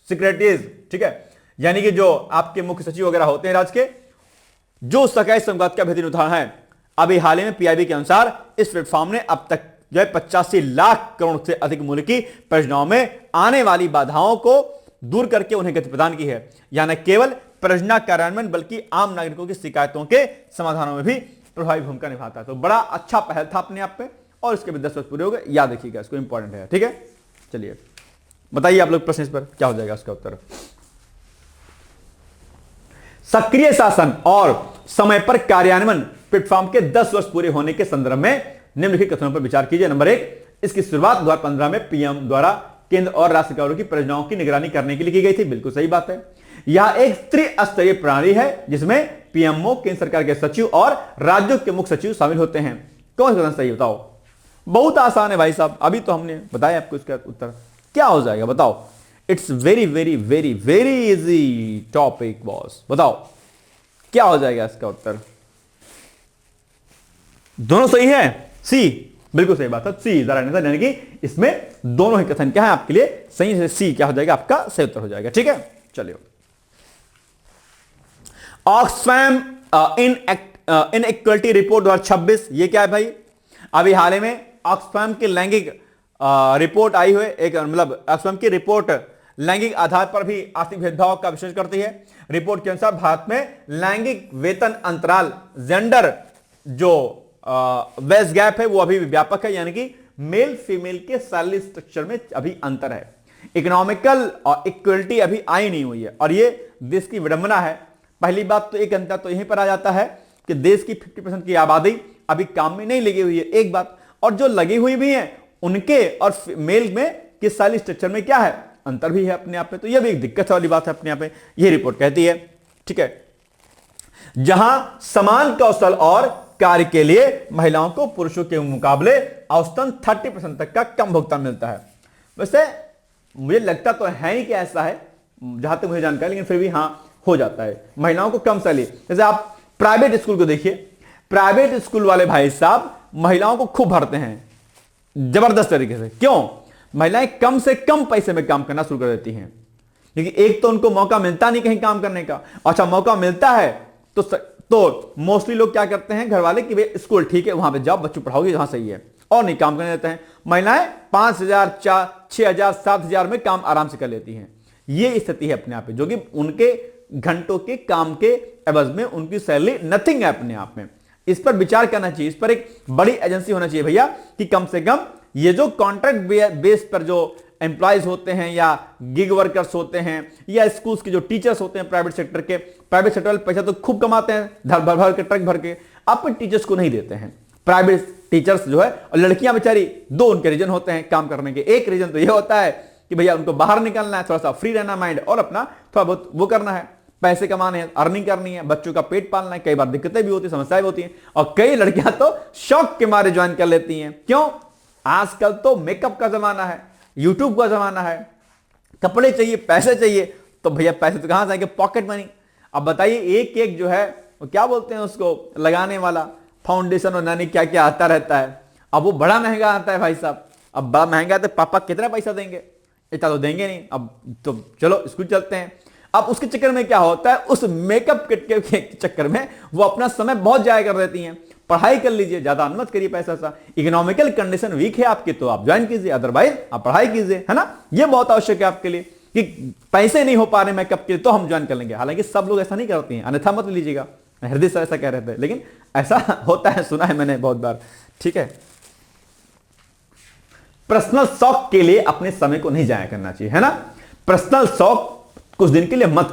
सेक्रेटरीज, ठीक है, यानी कि जो आपके मुख्य सचिव वगैरह होते हैं राज्य के, जो सहकारी संघवाद का बेहतरीन उदाहरण है। अभी हाल ही में पीआईबी के अनुसार इस प्लेटफॉर्म ने अब तक जो है 85 लाख करोड़ से अधिक मूल्य की परियोजनाओं में आने वाली बाधाओं को दूर करके उन्हें गति प्रदान की है। यह न केवल परियोजना कार्यान्वयन बल्कि आम नागरिकों की शिकायतों के समाधानों में भी प्रभावी भूमिका निभाता है। तो बड़ा अच्छा पहल था अपने आप पे, और इसके भी 10 वर्ष पूरे हो गए, याद रखिएगा इसको, इंपॉर्टेंट है। ठीक है, चलिए बताइए आप लोग प्रश्न इस पर क्या हो जाएगा इसका उत्तर। सक्रिय शासन और समय पर कार्यान्वयन प्लेटफॉर्म के 10 वर्ष पूरे होने के संदर्भ में निम्नलिखित कथनों पर विचार कीजिए। नंबर 1, इसकी शुरुआत 2015 में पीएम द्वारा केंद्र और राज्य सरकारों की परियोजनाओं की निगरानी करने के लिए की गई थी। बिल्कुल सही बात है। यह एक त्रिस्तरीय प्रणाली है जिसमें पीएमओ, केंद्र सरकार के सचिव और राज्यों के मुख्य सचिव शामिल होते हैं। कौन सा कथन सही बताओ? बहुत आसान है भाई साहब, अभी तो हमने बताया आपको इसका उत्तर क्या हो जाएगा, बताओ। It's very very very very easy topic boss, बताओ क्या हो जाएगा इसका उत्तर। दोनों सही है, सी बिल्कुल सही बात है, सी इज द राइट आंसर, यानी कि इसमें दोनों ही कथन क्या है आपके लिए सही है। सी क्या हो जाएगा आपका सही उत्तर हो जाएगा। ठीक है, चलिए। ऑक्सफैम इनइक्वालिटी रिपोर्ट 2026, ये क्या है भाई? अभी हाल ही में ऑक्सफैम की लैंगिक रिपोर्ट आई हुई, एक मतलब ऑक्सफैम की रिपोर्ट लैंगिक आधार पर भी आर्थिक भेदभाव का विश्लेषण करती है। रिपोर्ट के अनुसार भारत में लैंगिक वेतन अंतराल, जेंडर जो वेज गैप है वो अभी भी व्यापक है, यानी कि मेल फीमेल के सैलरी स्ट्रक्चर में अभी अंतर है। इकोनॉमिकल और इक्वलिटी अभी आई नहीं हुई है, और ये देश की विडंबना है। पहली बात तो एक अंतर तो यहीं पर आ जाता है कि देश की 50% की आबादी अभी काम में नहीं लगी हुई है, एक बात। और जो लगी हुई भी है उनके और मेल में किस साल स्ट्रक्चर में क्या है, अंतर भी है अपने आप में। तो यह भी एक दिक्कत वाली बात है अपने आप में, यह रिपोर्ट कहती है। ठीक है, जहां समान कौशल और कार्य के लिए महिलाओं को पुरुषों के मुकाबले औसतन 30% तक का कम भुगतान मिलता है। वैसे मुझे लगता तो है नहीं कि ऐसा है, जहां तक मुझे जानकारी, लेकिन फिर भी हां हो जाता है। महिलाओं को कम सैलरी, जैसे आप प्राइवेट स्कूल को देखिए, प्राइवेट स्कूल वाले भाई साहब महिलाओं को खूब भरते हैं जबरदस्त तरीके से। क्यों? महिलाएं कम से कम पैसे में काम करना शुरू कर देती हैं, क्योंकि एक तो उनको मौका मिलता नहीं कहीं काम करने का। अच्छा, मौका मिलता है तो मोस्टली लोग क्या करते हैं घर वाले कि भाई स्कूल ठीक है, वहां पे जाओ, बच्चों पढ़ाओगे, जहां सही है, और नहीं काम करने देते हैं। महिलाएं 5,000, 6,000, 7,000 में काम आराम से कर लेती हैं। यह स्थिति है अपने आप में, जो कि उनके घंटों के काम के एवज में उनकी सैलरी नथिंग है अपने आप में। इस पर विचार करना चाहिए, इस पर एक बड़ी एजेंसी होना चाहिए भैया, कि कम से कम ये जो कॉन्ट्रैक्ट बेस पर जो एम्प्लॉयज होते हैं या गिग वर्कर्स होते हैं या स्कूल्स के जो टीचर्स होते हैं प्राइवेट सेक्टर के, प्राइवेट सेक्टर वाले पैसा तो खूब कमाते हैं, भर भर के, ट्रक भर के, अपने टीचर्स को नहीं देते हैं। प्राइवेट टीचर्स जो है, और लड़कियां बेचारी, दो उनके रीजन होते हैं काम करने के। एक रीजन तो यह होता है कि भैया उनको बाहर निकलना है, थोड़ा सा फ्री रहना माइंड, और अपना थोड़ा बहुत वो करना है, पैसे कमाने हैं, अर्निंग करनी है, बच्चों का पेट पालना है। कई बार दिक्कतें भी होती हैं, समस्याएं भी होती हैं, और कई लड़कियां तो शौक के मारे ज्वाइन कर लेती हैं। क्यों? आजकल तो मेकअप का जमाना है, यूट्यूब का जमाना है, कपड़े चाहिए, पैसे चाहिए, तो भैया पैसे तो कहां से आएंगे? Pocket money. अब बताइए, एक एक जो है वो क्या बोलते हैं उसको, लगाने वाला फाउंडेशन और नानी क्या क्या आता रहता है। अब वो बड़ा महंगा आता है भाई साहब। अब बड़ा महंगा तो पापा कितना पैसा देंगे? इतना तो देंगे नहीं। अब तो चलो स्कूल चलते हैं। अब उसके चक्कर में क्या होता है, उस मेकअप किट के चक्कर में वो अपना समय बहुत जाया कर देती हैं। पढ़ाई कर लीजिए, ज्यादा मत करिए पैसा सा। इकोनॉमिकल कंडीशन वीक है आपकी तो आप ज्वाइन कीजिए, अदरवाइज आप पढ़ाई कीजिए, है ना। ये बहुत आवश्यक है आपके लिए कि पैसे नहीं हो पा रहे मेकअप के लिए तो हम ज्वाइन कर लेंगे। हालांकि सब लोग ऐसा नहीं करते हैं, अन्यथा मत लीजिएगा। हृदय सर ऐसा कह रहे थे, लेकिन ऐसा होता है, सुना है मैंने बहुत बार। ठीक है, पर्सनल शौक के लिए अपने समय को नहीं जाया करना चाहिए, है ना। पर्सनल शौक कुछ दिन के लिए मत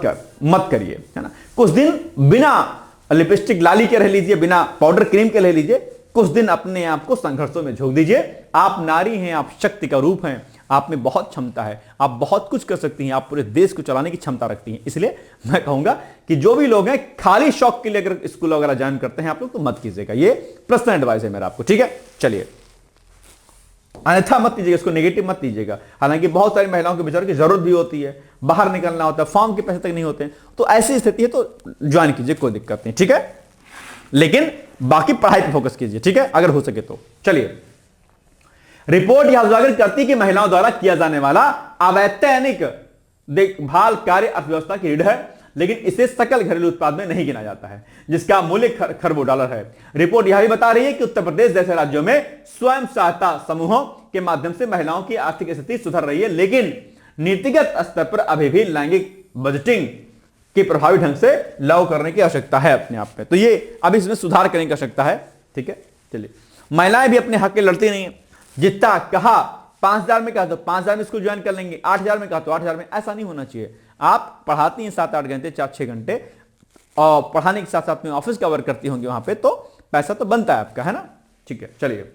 करिए, है ना। कुछ दिन बिना लिपस्टिक लाली के रह लीजिए, बिना पाउडर क्रीम के रह लीजिए। कुछ दिन अपने आप को संघर्षों में झोंक दीजिए। आप नारी हैं, आप शक्ति का रूप हैं, आप में बहुत क्षमता है, आप बहुत कुछ कर सकती हैं, आप पूरे देश को चलाने की क्षमता रखती हैं। इसलिए मैं कहूंगा कि जो भी लोग हैं खाली शौक के लिए अगर स्कूल वगैरह ज्वाइन करते हैं आप लोग, तो मत कीजिएगा। ये पर्सनल एडवाइस है मेरा आपको, ठीक है। चलिए, अन्यथा मत लीजिएगा, इसको नेगेटिव मत लीजिएगा। हालांकि बहुत सारी महिलाओं के बेचारों की जरूरत भी होती है, बाहर निकलना होता है, फॉर्म के पैसे तक नहीं होते हैं, तो ऐसी स्थिति है तो ज्वाइन कीजिए, कोई दिक्कत नहीं, ठीक है। लेकिन बाकी पढ़ाई पर फोकस कीजिए, ठीक है, अगर हो सके तो। चलिए, रिपोर्ट यह उजागर करती है कि महिलाओं द्वारा किया जाने वाला अवैतनिक देखभाल कार्य अर्थव्यवस्था की रीढ़ है, लेकिन इसे सकल घरेलू उत्पाद में नहीं गिना जाता है, जिसका मूल्य खरबों डॉलर है। रिपोर्ट यह भी बता रही है कि उत्तर प्रदेश जैसे राज्यों में स्वयं सहायता समूहों के माध्यम से महिलाओं की आर्थिक स्थिति सुधर रही है, लेकिन नीतिगत स्तर पर अभी भी लैंगिक बजटिंग की प्रभावी ढंग से लागू करने की आवश्यकता है अपने आप में। तो ये अभी इसमें सुधार करने की आवश्यकता है, ठीक है। चलिए, महिलाएं भी अपने हक के लड़ती नहीं है। जितना कहा 5,000 में कहा तो 5,000 में स्कूल ज्वाइन कर लेंगे, 8,000 में कहा तो 8,000 में। ऐसा नहीं होना चाहिए। आप पढ़ाती हैं 7-8 घंटे, 4-6 घंटे, और पढ़ाने के साथ साथ में ऑफिस का वर्क करती होंगी वहां पे, तो पैसा तो बनता है आपका, है ना। ठीक है, चलिए,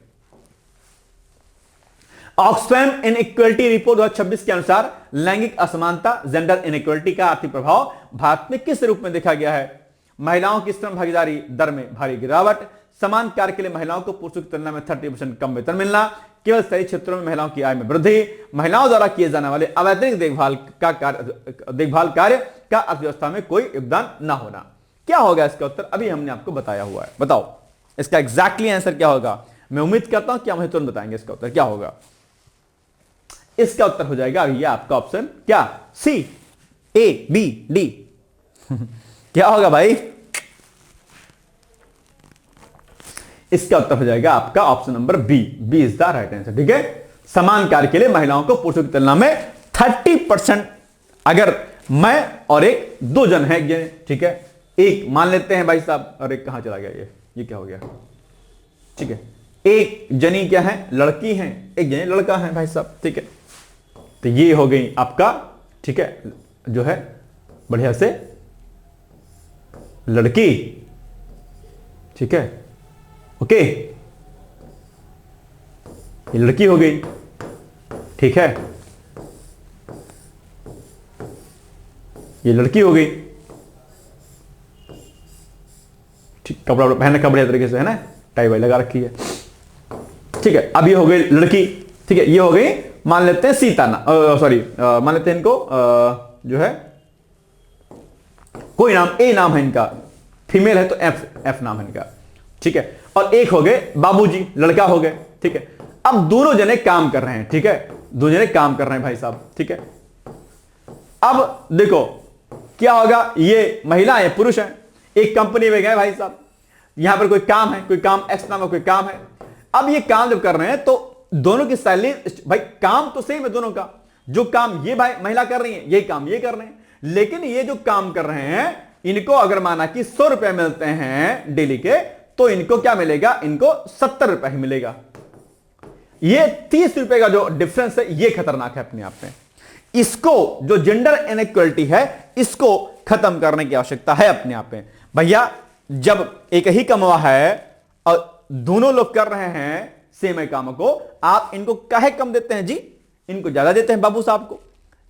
ऑक्सफैम इनइक्वालिटी रिपोर्ट 2026 के अनुसार लैंगिक असमानता, जेंडर इनइक्वालिटी का आर्थिक प्रभाव भारत में किस रूप में देखा गया है? महिलाओं की श्रम भागीदारी दर में भारी गिरावट, समान कार्य के लिए महिलाओं को पुरुषों की तुलना में 30% कम वेतन मिलना, केवल शहरी क्षेत्रों में महिलाओं की आय में वृद्धि, महिलाओं द्वारा किए जाने वाले अवैतनिक देखभाल कार्य का अर्थव्यवस्था में कोई योगदान न होना। क्या होगा इसका उत्तर? अभी हमने आपको बताया हुआ है। बताओ इसका एग्जैक्टली आंसर क्या होगा? मैं उम्मीद करता हूं कि हम तुरंत बताएंगे इसका उत्तर क्या होगा। इसका उत्तर हो जाएगा अभी आपका ऑप्शन क्या, सी, ए, बी, डी। क्या होगा भाई? इसका उत्तर हो जाएगा आपका option number B. B is the right answer, ठीक है। समान कार्य के लिए महिलाओं को पुरुषों की तुलना में 30%, अगर मैं और एक दो जन है, ठीक है, एक मान लेते हैं भाई साहब, और एक कहां चला गया ये क्या हो गया? ठीक है, एक जनी क्या है? लड़की है, एक जनी लड़का है भाई साहब, ठीक है। तो ये हो गई आपका, ठीक है, जो है बढ़िया से लड़की, ठीक है, ओके, ये लड़की हो गई, ठीक है, ये लड़की हो गई, ठीक, कपड़ा पहने बढ़िया तरीके से है ना, टाई वाई लगा रखी है, ठीक है। अब ये हो गई लड़की, ठीक है, ये हो गई, मान लेते हैं सीता ना, सॉरी, मान लेते हैं इनको जो है कोई नाम, ए नाम है इनका, फीमेल है तो एफ नाम है इनका, ठीक है। और एक हो गए बाबूजी, लड़का हो गए, ठीक है। अब दोनों जने काम कर रहे हैं, ठीक है, दोनों जने काम कर रहे हैं भाई साहब, ठीक है। अब देखो क्या होगा, ये महिला है, पुरुष है, एक कंपनी में गए भाई साहब, यहां पर कोई काम है, कोई काम एक्स नाम का कोई काम है। अब ये काम जब कर रहे हैं तो दोनों की सैलरी, भाई काम तो सेम है दोनों का, जो काम ये भाई महिला कर रही है, यही काम ये कर रहे हैं, लेकिन ये जो काम कर रहे हैं इनको अगर माना कि 100 रुपए मिलते हैं डेली के, तो इनको क्या मिलेगा, इनको 70 रुपए ही मिलेगा। ये 30 रुपए का जो डिफरेंस है ये खतरनाक है अपने आप में। इसको जो जेंडर इनइक्वालिटी है इसको खत्म करने की आवश्यकता है अपने आप में। भैया जब एक ही कमवा है और दोनों लोग कर रहे हैं सेम काम को, आप इनको काहे कम देते हैं जी, इनको ज्यादा देते हैं बाबू साहब को,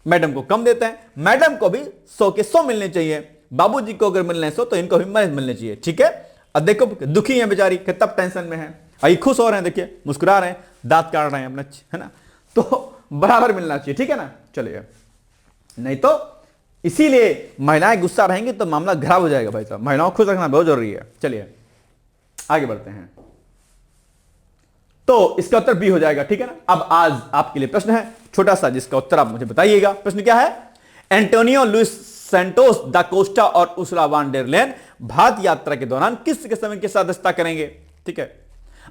मैडम को कम देते हैं। मैडम को भी 100 के 100 मिलने चाहिए, बाबूजी को अगर मिलने 100 तो इनको भी मिलने चाहिए, ठीक है। अब देखो दुखी है बेचारी, कितना टेंशन में है, अभी खुश हो रहे हैं, देखिए मुस्कुरा रहे हैं, दांत काट रहे हैं अपना, है ना, तो बराबर मिलना चाहिए, ठीक है ना। चलिए, नहीं तो इसीलिए महिलाएं गुस्सा रहेंगी तो मामला खराब हो जाएगा भाई साहब, महिलाओं को खुश रखना बहुत जरूरी है। चलिए आगे बढ़ते हैं, तो इसका उत्तर बी हो जाएगा, ठीक है ना। अब आज आपके लिए प्रश्न है छोटा सा, जिसका उत्तर आप मुझे बताइएगा। प्रश्न क्या है, Antonio Luis Santos da Costa और Ursula von der Leyen Bharat यात्रा के दौरान किस किस्म की सदस्यता करेंगे, ठीक है।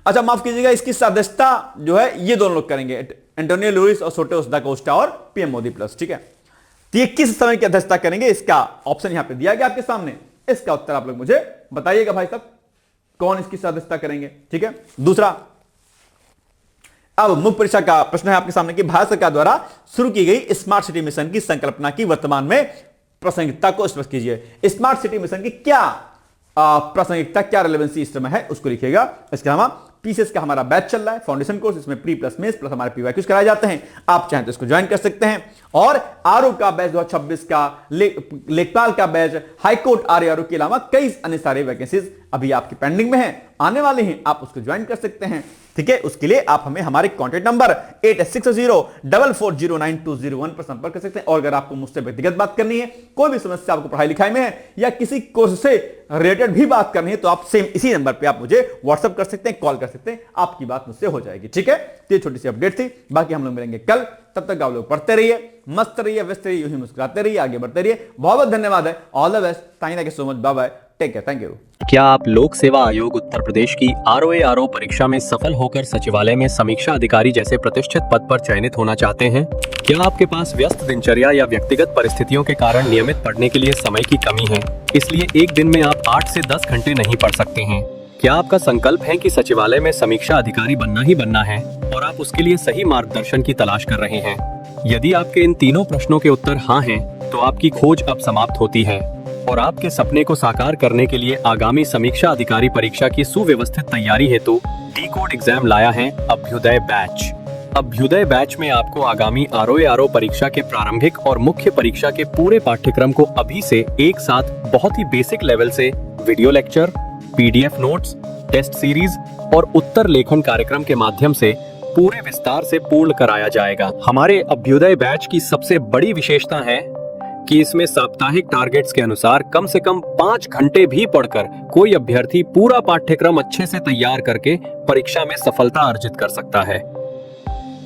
अच्छा माफ कीजिएगा, इसकी सदस्यता जो है ये दोनों लोग करेंगे, एंटोनियो लुइस और सैंटोस दा कोस्टा और पीएम मोदी प्लस, ठीक है। तो ये किस समय की अध्यक्षता करेंगे, इसका ऑप्शन यहां पे दिया गया आपके सामने, इसका उत्तर आप लोग मुझे बताइएगा भाई साहब, कौन इसकी सदस्यता करेंगे, ठीक है। दूसरा, अब मुख्य परीक्षा का प्रश्न है आपके सामने कि भारत सरकार द्वारा शुरू की गई स्मार्ट सिटी मिशन की संकल्पना की वर्तमान में प्रासंगिकता को स्पष्ट कीजिए। स्मार्ट सिटी मिशन की क्या प्रासंगिकता, क्या रेलेवेंसी इस समय है, उसको लिखिएगा। इसके अलावा पीसीएस का हमारा बैच चल रहा है, फाउंडेशन कोर्स, इसमें प्री प्लस मेंस प्लस हमारे पीवाईक्यूज कराए जाते हैं, आप चाहें तो इसको ज्वाइन कर सकते हैं। और आरओ का बैच 2026 का, लेखपाल का बैच, हाईकोर्ट आरओ के अलावा कई अन्य सारे वैकेंसीज अभी आपकी पेंडिंग में हैं, आने वाले हैं, आप उसको ज्वाइन कर सकते हैं, ठीक है। उसके लिए आप हमें हमारे कॉन्टैक्ट नंबर 8604409201 पर संपर्क कर सकते हैं। और अगर आपको मुझसे व्यक्तिगत बात करनी है, कोई भी समस्या आपको पढ़ाई लिखाई में है या किसी कोर्स से रिलेटेड भी बात करनी है, तो आप सेम इसी नंबर पे आप मुझे व्हाट्सएप कर सकते हैं, कॉल कर सकते हैं, आपकी बात मुझसे हो जाएगी, ठीक है। तो ये छोटी सी अपडेट थी, बाकी हम लोग मिलेंगे कल, तब तक आप लोग पढ़ते रहिए, मस्त रहिए, व्यस्त रहिए, यूं ही मुस्कुराते रहिए, आगे बढ़ते रहिए। बहुत बहुत धन्यवाद है, all the best, thank you so much, bye bye, take care, thank you. क्या आप लोक सेवा आयोग उत्तर प्रदेश की आरओ परीक्षा में सफल होकर सचिवालय में समीक्षा अधिकारी जैसे प्रतिष्ठित पद पर चयनित होना चाहते हैं? क्या आपके पास व्यस्त दिनचर्या या व्यक्तिगत परिस्थितियों के कारण नियमित पढ़ने के लिए समय की कमी है, इसलिए एक दिन में आप 8 से 10 घंटे नहीं पढ़ सकते हैं? क्या आपका संकल्प है कि सचिवालय में समीक्षा अधिकारी बनना ही बनना है और आप उसके लिए सही मार्गदर्शन की तलाश कर रहे हैं? यदि आपके इन तीनों प्रश्नों के उत्तर हाँ हैं, तो आपकी खोज अब समाप्त होती है और आपके सपने को साकार करने के लिए आगामी समीक्षा अधिकारी परीक्षा की सुव्यवस्थित तैयारी हेतु डी-कोड एग्जाम लाया है अभ्युदय बैच। अभ्युदय बैच में आपको आगामी आरओ परीक्षा के प्रारंभिक और मुख्य परीक्षा के पूरे पाठ्यक्रम को अभी से एक साथ बहुत ही बेसिक लेवल से video lecture, PDF notes, test series और उत्तर लेखन कार्यक्रम के माध्यम से पूरे विस्तार से पूर्ण कराया जाएगा। हमारे अभ्युदय बैच की सबसे बड़ी विशेषता है कि इसमें साप्ताहिक टारगेट्स के अनुसार कम से कम 5 घंटे भी पढ़कर कोई अभ्यर्थी पूरा पाठ्यक्रम अच्छे से तैयार करके परीक्षा में सफलता अर्जित कर सकता है।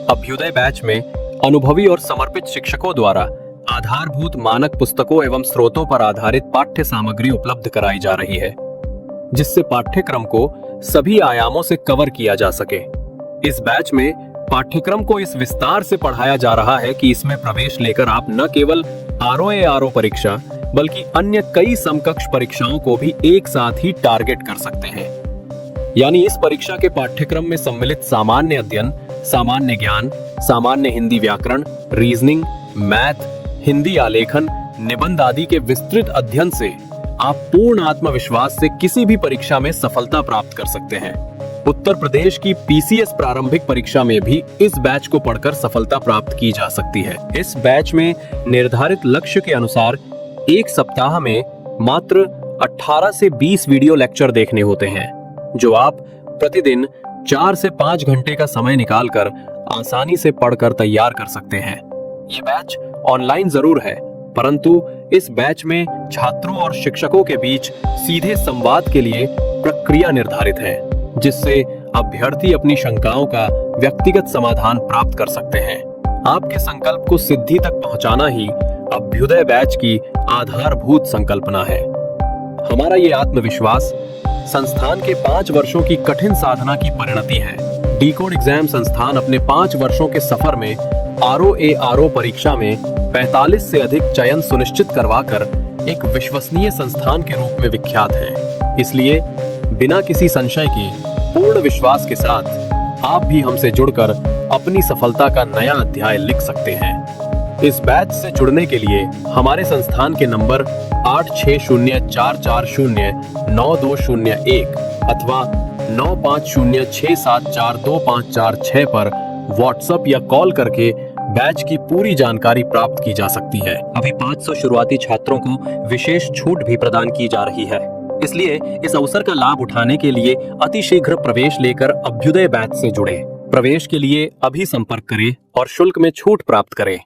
अभ्युदय बैच में अनुभवी और समर्पित शिक्षकों द्वारा आधारभूत मानक पुस्तकों एवं स्रोतों पर आधारित पाठ्य सामग्री उपलब्ध कराई जा रही है, जिससे पाठ्यक्रम को सभी आयामों से कवर किया जा सके। इस बैच में पाठ्यक्रम को इस विस्तार से पढ़ाया जा रहा है कि इसमें प्रवेश लेकर आप न केवल आरओ परीक्षा बल्कि अन्य कई समकक्ष परीक्षाओं को भी एक साथ ही टारगेट कर सकते हैं। यानी इस परीक्षा के पाठ्यक्रम में सम्मिलित सामान्य अध्ययन, सामान्य ज्ञान, सामान्य हिंदी व्याकरण, रीजनिंग, मैथ, हिंदी आलेखन, निबंध आदि के विस्तृत अध्ययन से आप पूर्ण आत्मविश्वास से किसी भी परीक्षा में सफलता प्राप्त कर सकते हैं। उत्तर प्रदेश की पीसीएस प्रारंभिक परीक्षा में भी इस बैच को पढ़कर सफलता प्राप्त की जा सकती है। इस बैच में निर्धारित लक्ष्य के अनुसार एक सप्ताह में मात्र 18 से 20 वीडियो लेक्चर देखने होते हैं, जो आप प्रतिदिन 4 से 5 घंटे का समय निकालकर आसानी से पढ़कर तैयार कर सकते हैं। ये बैच ऑनलाइन जरूर है, परंतु इस बैच में छात्रों और शिक्षकों के बीच सीधे संवाद के लिए प्रक्रिया निर्धारित है, जिससे अभ्यर्थी अपनी शंकाओं का व्यक्तिगत समाधान प्राप्त कर सकते हैं। आपके संकल्प को सिद्धि तक पहुंचाना ही अभ्युदय बैच की आधारभूत संकल्पना है। हमारा ये आत्मविश्वास संस्थान के 5 वर्षों की कठिन साधना की परिणति है। डीकोड एग्जाम संस्थान अपने 5 वर्षों के सफर में ROARO परीक्षा में 45 से अधिक चयन सुनिश्चित करवाकर एक विश्वसनीय संस्थान के रूप में विख्यात है। इसलिए बिना किसी संशय के पूर्ण विश्वास के साथ आप भी हमसे जुड़कर अपनी सफलता का नया अध्याय लिख सकते हैं। इस बैच से जुड़ने के लिए हमारे संस्थान के नंबर 8604409201 अथवा 9506742546 पर व्हाट्सएप या कॉल करके बैच की पूरी जानकारी प्राप्त की जा सकती है। अभी 500 शुरुआती छात्रों को विशेष छूट भी प्रदान की जा रही है, इसलिए इस अवसर का लाभ उठाने के लिए अतिशीघ्र प्रवेश लेकर अभ्युदय बैच से जुड़े। प्रवेश के लिए अभी संपर्क करें और शुल्क में छूट प्राप्त करें।